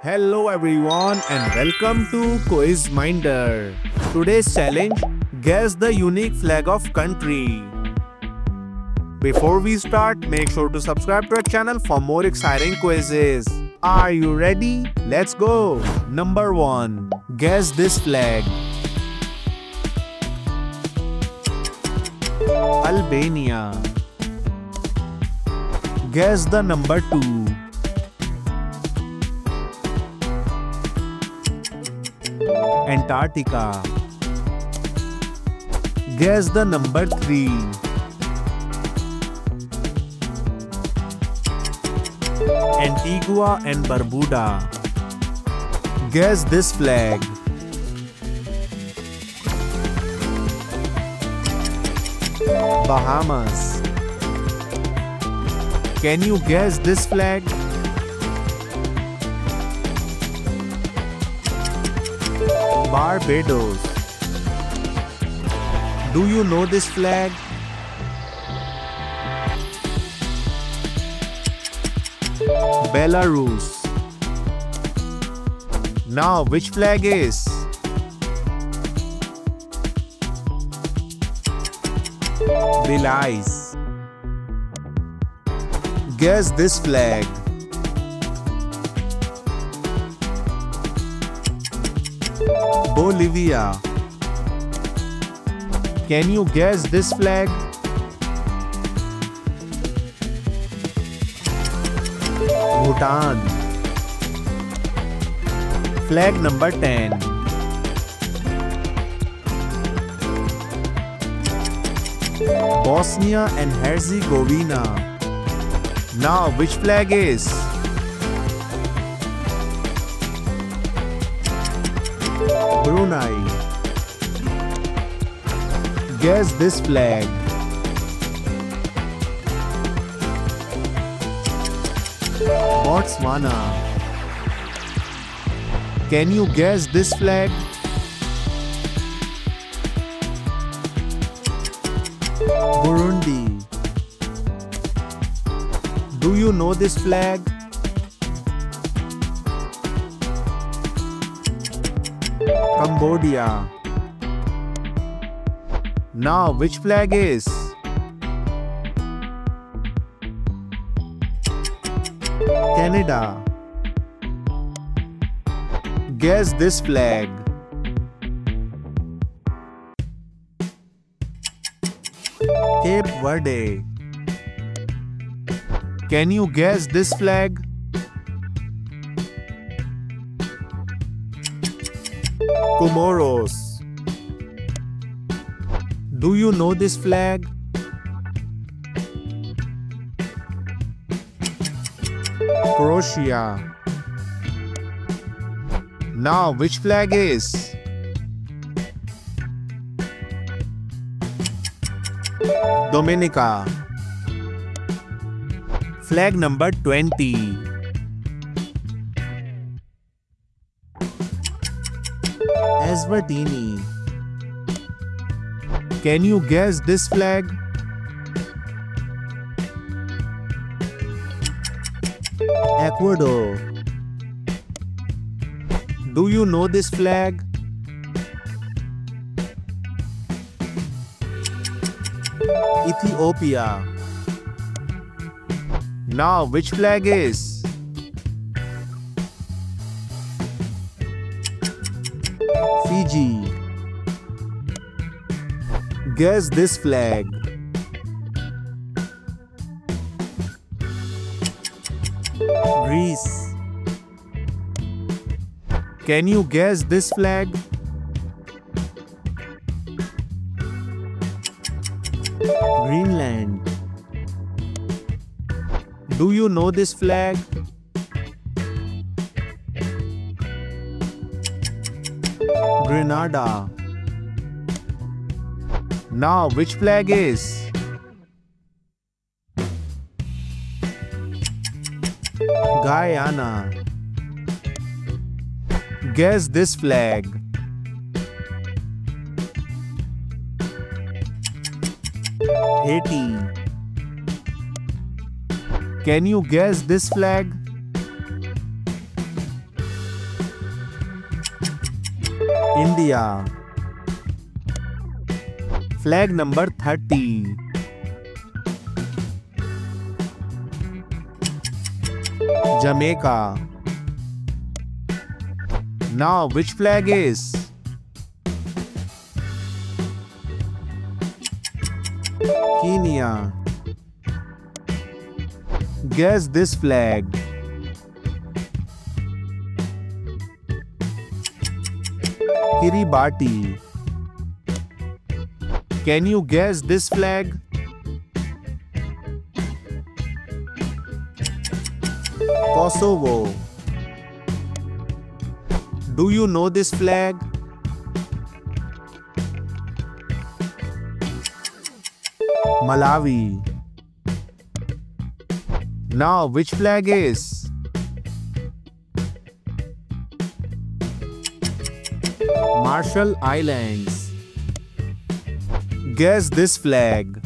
Hello everyone and welcome to Quiz Minder. Today's challenge: guess the unique flag of country. Before we start, make sure to subscribe to our channel for more exciting quizzes. Are you ready? Let's go! Number 1. Guess this flag. Albania. Guess the number 2. Antarctica. Guess the number 3. Antigua and Barbuda. Guess this flag. Bahamas. Can you guess this flag? Barbados. Do you know this flag? Belarus. Now, which flag is? Belize. Guess this flag. Bolivia. Can you guess this flag? Bhutan. Flag number 10. Bosnia and Herzegovina. Now, which flag is? Brunei. Guess this flag. Botswana. Can you guess this flag? Burundi. Do you know this flag? Cambodia. Now, which flag is? Canada. Guess this flag. Cape Verde. Can you guess this flag? Comoros. Do you know this flag? Croatia. Now, which flag is? Dominica. Flag number 20. Eswatini. Can you guess this flag? Ecuador. Do you know this flag? Ethiopia. Now, which flag is? Fiji. Guess this flag. Greece. Can you guess this flag? Greenland. Do you know this flag? Grenada. Now, which flag is? Guyana. Guess this flag. Haiti. Can you guess this flag? India. Flag number 30. Jamaica. Now which flag is? Kenya. Guess this flag. Kiribati. Can you guess this flag? Kosovo. Do you know this flag? Malawi. Now which flag is? Marshall Islands. Guess this flag.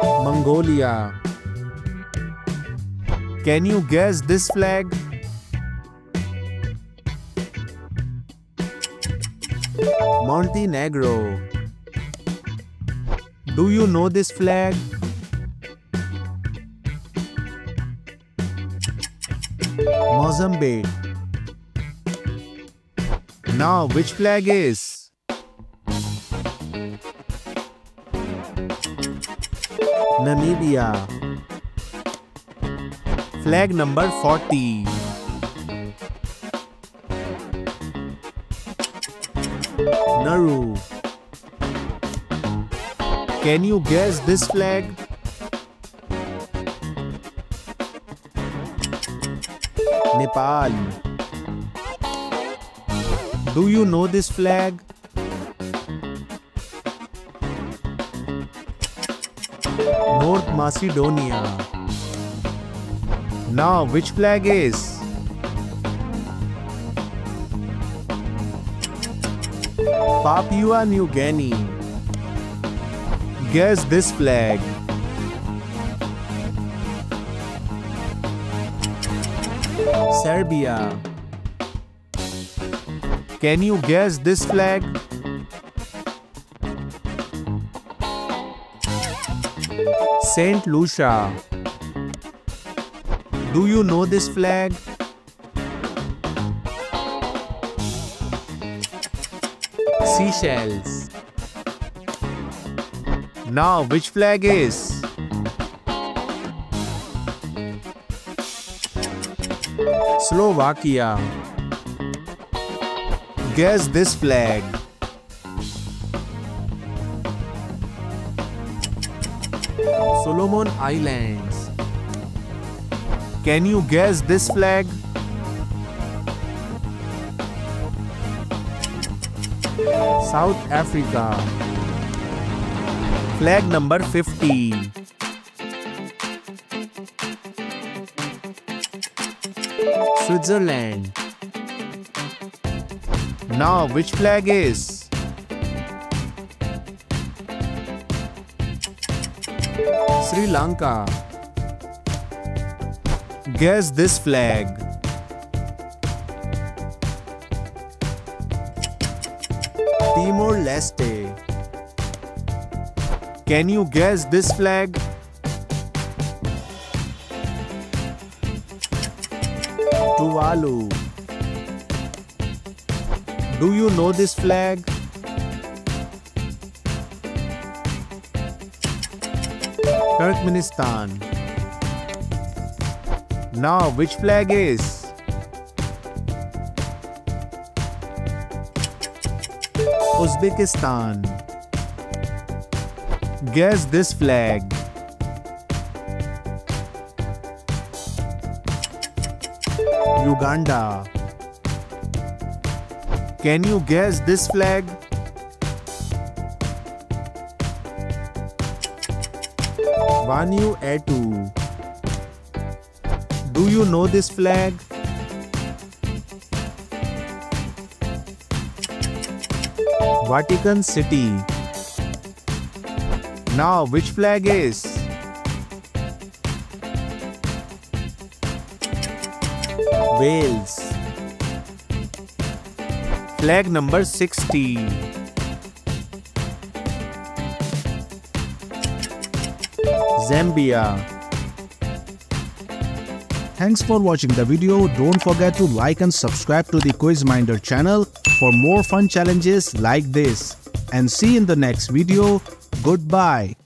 Mongolia. Can you guess this flag? Montenegro. Do you know this flag? Mozambique. Now which flag is? Namibia. Flag number 40. Nauru. Can you guess this flag? Nepal. Do you know this flag? North Macedonia. Now which flag is? Papua New Guinea. Guess this flag. Serbia. Can you guess this flag? Saint Lucia. Do you know this flag? Seychelles. Now which flag is? Slovakia. Guess this flag. Solomon Islands. Can you guess this flag? South Africa. Flag number 50. Switzerland. Now which flag is? Sri Lanka. Guess this flag. Timor-Leste. Can you guess this flag? Tuvalu. Do you know this flag? Turkmenistan. Now which flag is? Uzbekistan. Guess this flag. Uganda. Can you guess this flag? Vanuatu. Do you know this flag? Vatican City. Now which flag is? Wales. Flag number 60. Zambia. Thanks for watching the video. Don't forget to like and subscribe to the Quizminder channel for more fun challenges like this. And see you in the next video. Goodbye.